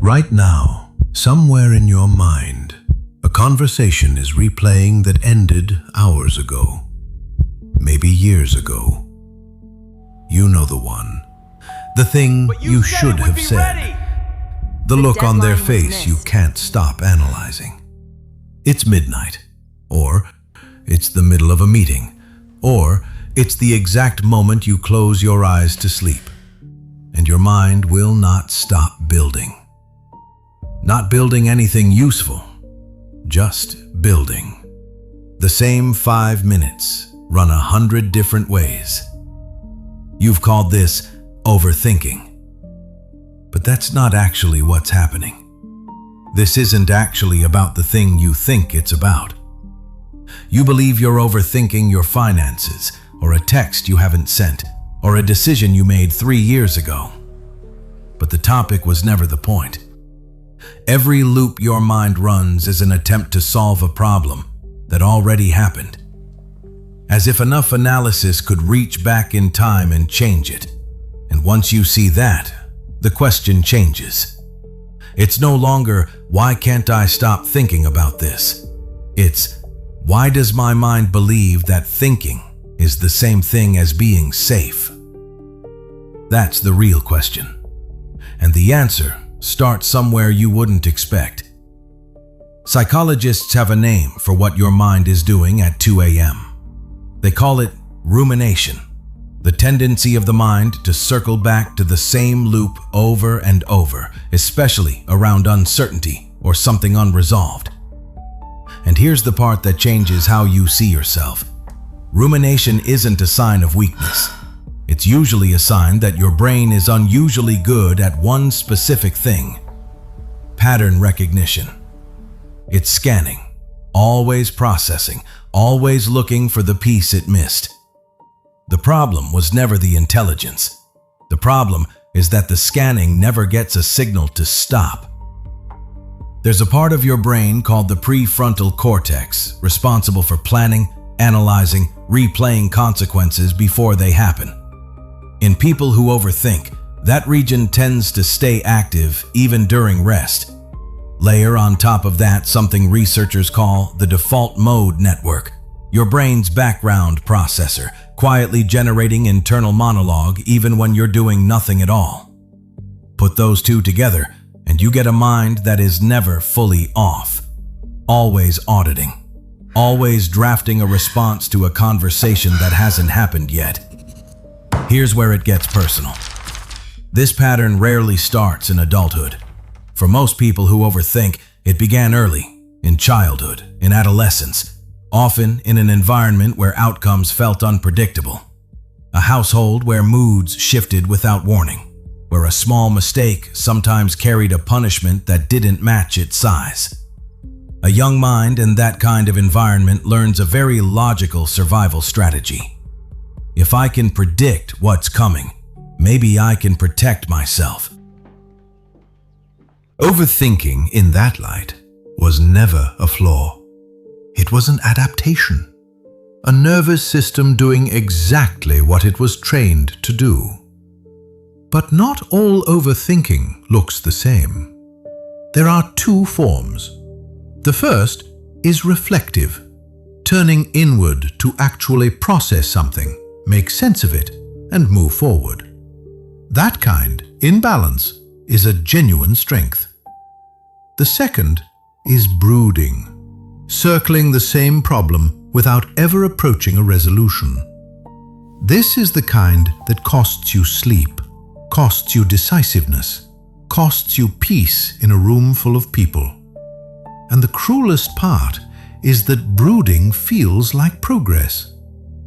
Right now, somewhere in your mind, a conversation is replaying that ended hours ago, maybe years ago. You know the one. The thing you should have said. The look on their face you can't stop analyzing. It's midnight, or it's the middle of a meeting, or it's the exact moment you close your eyes to sleep, and your mind will not stop building. Not building anything useful, just building. The same 5 minutes run 100 different ways. You've called this overthinking. But that's not actually what's happening. This isn't actually about the thing you think it's about. You believe you're overthinking your finances, or a text you haven't sent, or a decision you made 3 years ago. But the topic was never the point. Every loop your mind runs is an attempt to solve a problem that already happened. As if enough analysis could reach back in time and change it. And once you see that, the question changes. It's no longer, why can't I stop thinking about this? It's, why does my mind believe that thinking is the same thing as being safe? That's the real question. And the answer starts somewhere you wouldn't expect. Psychologists have a name for what your mind is doing at 2 a.m. They call it rumination, the tendency of the mind to circle back to the same loop over and over, especially around uncertainty or something unresolved. And here's the part that changes how you see yourself. Rumination isn't a sign of weakness. It's usually a sign that your brain is unusually good at one specific thing: pattern recognition. It's scanning, always processing, always looking for the piece it missed. The problem was never the intelligence. The problem is that the scanning never gets a signal to stop. There's a part of your brain called the prefrontal cortex, responsible for planning, analyzing, replaying consequences before they happen. In people who overthink, that region tends to stay active even during rest. Layer on top of that something researchers call the default mode network, your brain's background processor, quietly generating internal monologue even when you're doing nothing at all. Put those two together, and you get a mind that is never fully off, always auditing, always drafting a response to a conversation that hasn't happened yet. Here's where it gets personal. This pattern rarely starts in adulthood. For most people who overthink, it began early, in childhood, in adolescence, often in an environment where outcomes felt unpredictable. A household where moods shifted without warning, where a small mistake sometimes carried a punishment that didn't match its size. A young mind in that kind of environment learns a very logical survival strategy. If I can predict what's coming, maybe I can protect myself. Overthinking, in that light, was never a flaw. It was an adaptation, a nervous system doing exactly what it was trained to do. But not all overthinking looks the same. There are two forms. The first is reflective, turning inward to actually process something, make sense of it, and move forward. That kind, in balance, is a genuine strength. The second is brooding, circling the same problem without ever approaching a resolution. This is the kind that costs you sleep, costs you decisiveness, costs you peace in a room full of people. And the cruelest part is that brooding feels like progress.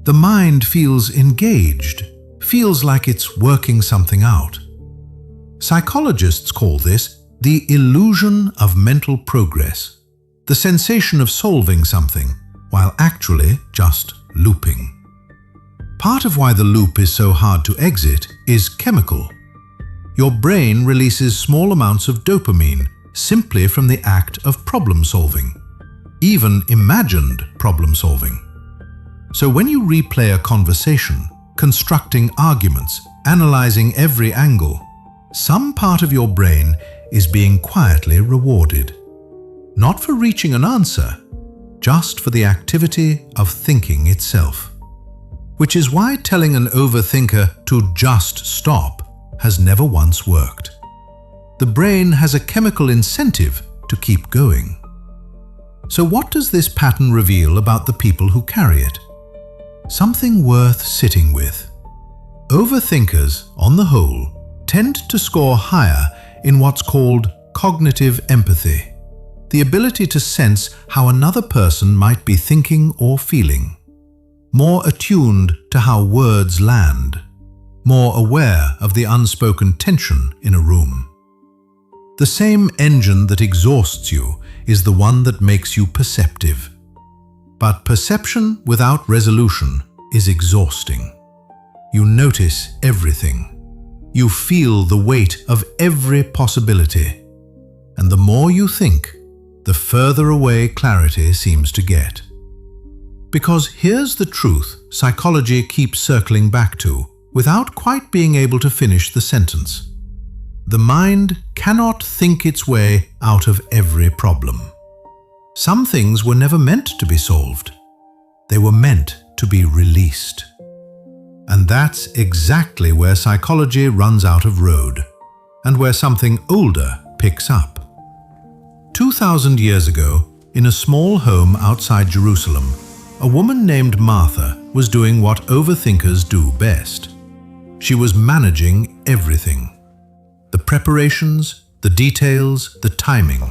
The mind feels engaged, feels like it's working something out. Psychologists call this the illusion of mental progress, the sensation of solving something while actually just looping. Part of why the loop is so hard to exit is chemical. Your brain releases small amounts of dopamine simply from the act of problem solving, even imagined problem solving. So when you replay a conversation, constructing arguments, analyzing every angle, some part of your brain is being quietly rewarded. Not for reaching an answer, just for the activity of thinking itself. Which is why telling an overthinker to just stop has never once worked. The brain has a chemical incentive to keep going. So what does this pattern reveal about the people who carry it? Something worth sitting with. Overthinkers, on the whole, tend to score higher in what's called cognitive empathy, the ability to sense how another person might be thinking or feeling, more attuned to how words land, more aware of the unspoken tension in a room. The same engine that exhausts you is the one that makes you perceptive. But perception without resolution is exhausting. You notice everything. You feel the weight of every possibility. And the more you think, the further away clarity seems to get. Because here's the truth psychology keeps circling back to, without quite being able to finish the sentence. The mind cannot think its way out of every problem. Some things were never meant to be solved. They were meant to be released. And that's exactly where psychology runs out of road, and where something older picks up. 2,000 years ago, in a small home outside Jerusalem, a woman named Martha was doing what overthinkers do best. She was managing everything. The preparations, the details, the timing,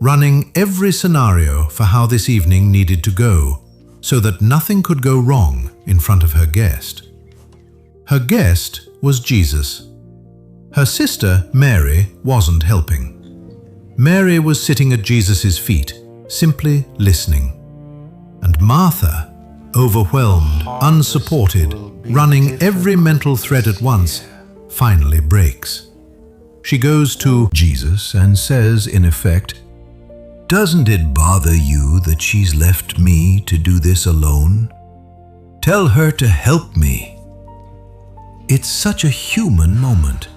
running every scenario for how this evening needed to go, so that nothing could go wrong in front of her guest. Her guest was Jesus. Her sister, Mary, wasn't helping. Mary was sitting at Jesus' feet, simply listening. And Martha, overwhelmed, unsupported, running every mental thread at once, finally breaks. She goes to Jesus and says, in effect, "Doesn't it bother you that she's left me to do this alone? Tell her to help me." It's such a human moment.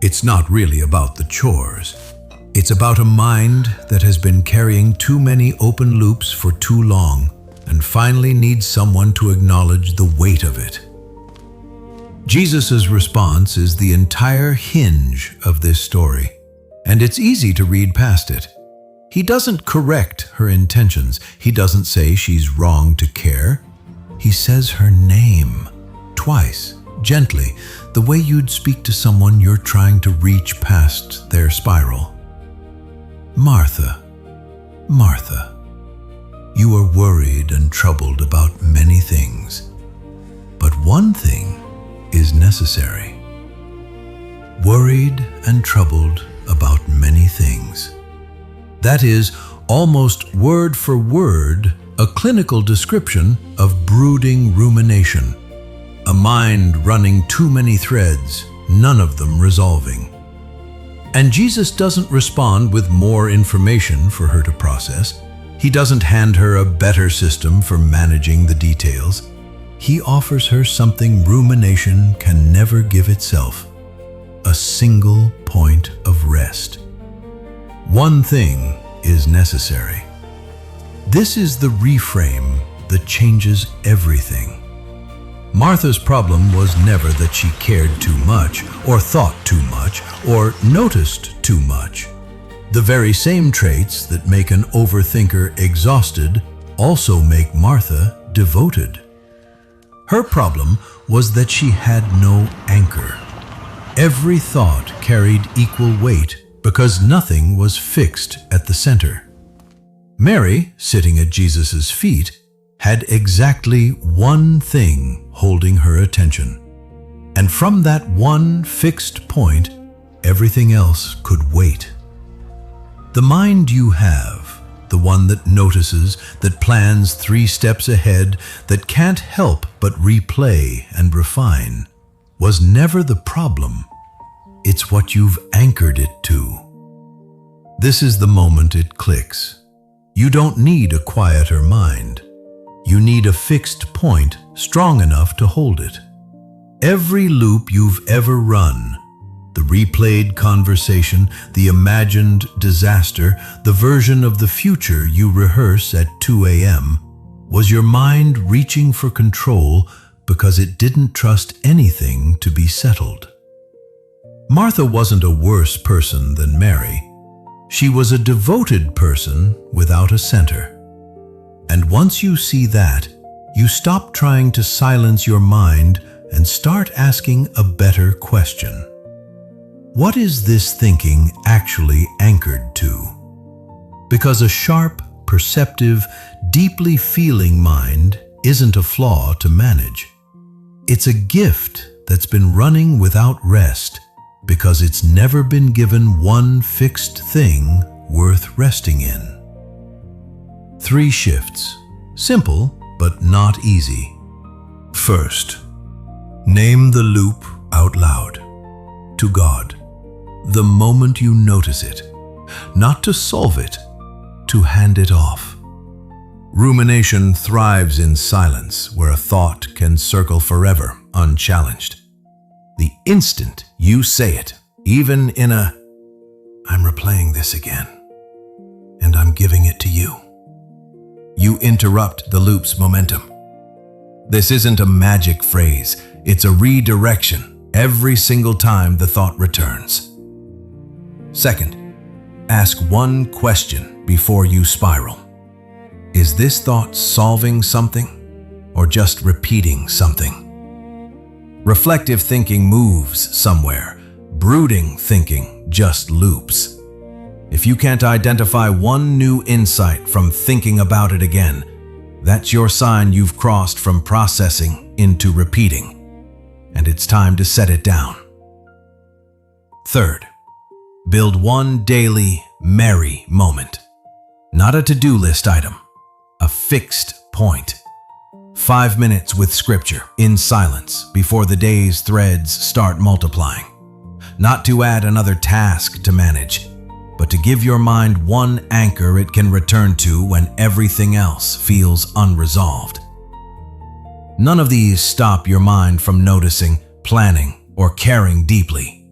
It's not really about the chores. It's about a mind that has been carrying too many open loops for too long and finally needs someone to acknowledge the weight of it. Jesus' response is the entire hinge of this story, and it's easy to read past it. He doesn't correct her intentions. He doesn't say she's wrong to care. He says her name twice, gently, the way you'd speak to someone you're trying to reach past their spiral. "Martha, Martha, you are worried and troubled about many things, but one thing is necessary." Worried and troubled about many things. That is, almost word for word, a clinical description of brooding rumination, a mind running too many threads, none of them resolving. And Jesus doesn't respond with more information for her to process. He doesn't hand her a better system for managing the details. He offers her something rumination can never give itself: a single point of rest. One thing is necessary. This is the reframe that changes everything. Martha's problem was never that she cared too much, or thought too much, or noticed too much. The very same traits that make an overthinker exhausted also make Martha devoted. Her problem was that she had no anchor. Every thought carried equal weight because nothing was fixed at the center. Mary, sitting at Jesus' feet, had exactly one thing holding her attention. And from that one fixed point, everything else could wait. The mind you have, the one that notices, that plans 3 steps ahead, that can't help but replay and refine, was never the problem. It's what you've anchored it to. This is the moment it clicks. You don't need a quieter mind. You need a fixed point strong enough to hold it. Every loop you've ever run, The replayed conversation, the imagined disaster, the version of the future you rehearse at 2 a.m. Was your mind reaching for control because it didn't trust anything to be settled? Martha wasn't a worse person than Mary. She was a devoted person without a center. And once you see that, you stop trying to silence your mind and start asking a better question. What is this thinking actually anchored to? Because a sharp, perceptive, deeply feeling mind isn't a flaw to manage. It's a gift that's been running without rest because it's never been given one fixed thing worth resting in. 3 shifts. Simple, but not easy. First, name the loop out loud. To God. The moment you notice it. Not to solve it, to hand it off. Rumination thrives in silence, where a thought can circle forever, unchallenged. The instant you say it, even in a, "I'm replaying this again, and I'm giving it to you," you interrupt the loop's momentum. This isn't a magic phrase, it's a redirection every single time the thought returns. Second, ask one question before you spiral. Is this thought solving something or just repeating something? Reflective thinking moves somewhere. Brooding thinking just loops. If you can't identify one new insight from thinking about it again, that's your sign you've crossed from processing into repeating, and it's time to set it down. Third, build one daily Mary moment. Not a to-do list item, a fixed point. 5 minutes with scripture, in silence, before the day's threads start multiplying. Not to add another task to manage, but to give your mind one anchor it can return to when everything else feels unresolved. None of these stop your mind from noticing, planning, or caring deeply.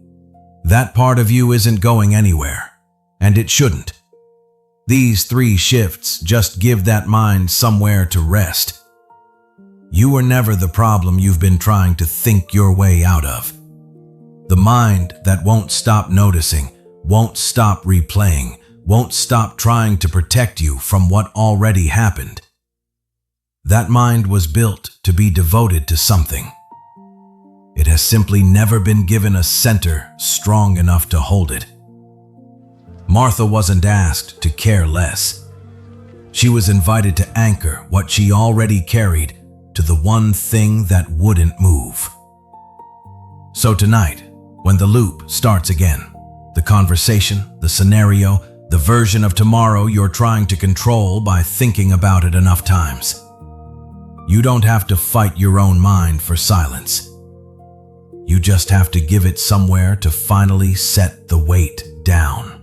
That part of you isn't going anywhere, and it shouldn't. These 3 shifts just give that mind somewhere to rest. You were never the problem you've been trying to think your way out of. The mind that won't stop noticing, won't stop replaying, won't stop trying to protect you from what already happened. That mind was built to be devoted to something. It has simply never been given a center strong enough to hold it. Martha wasn't asked to care less. She was invited to anchor what she already carried to the one thing that wouldn't move. So tonight, when the loop starts again, the conversation, the scenario, the version of tomorrow you're trying to control by thinking about it enough times, you don't have to fight your own mind for silence. You just have to give it somewhere to finally set the weight down.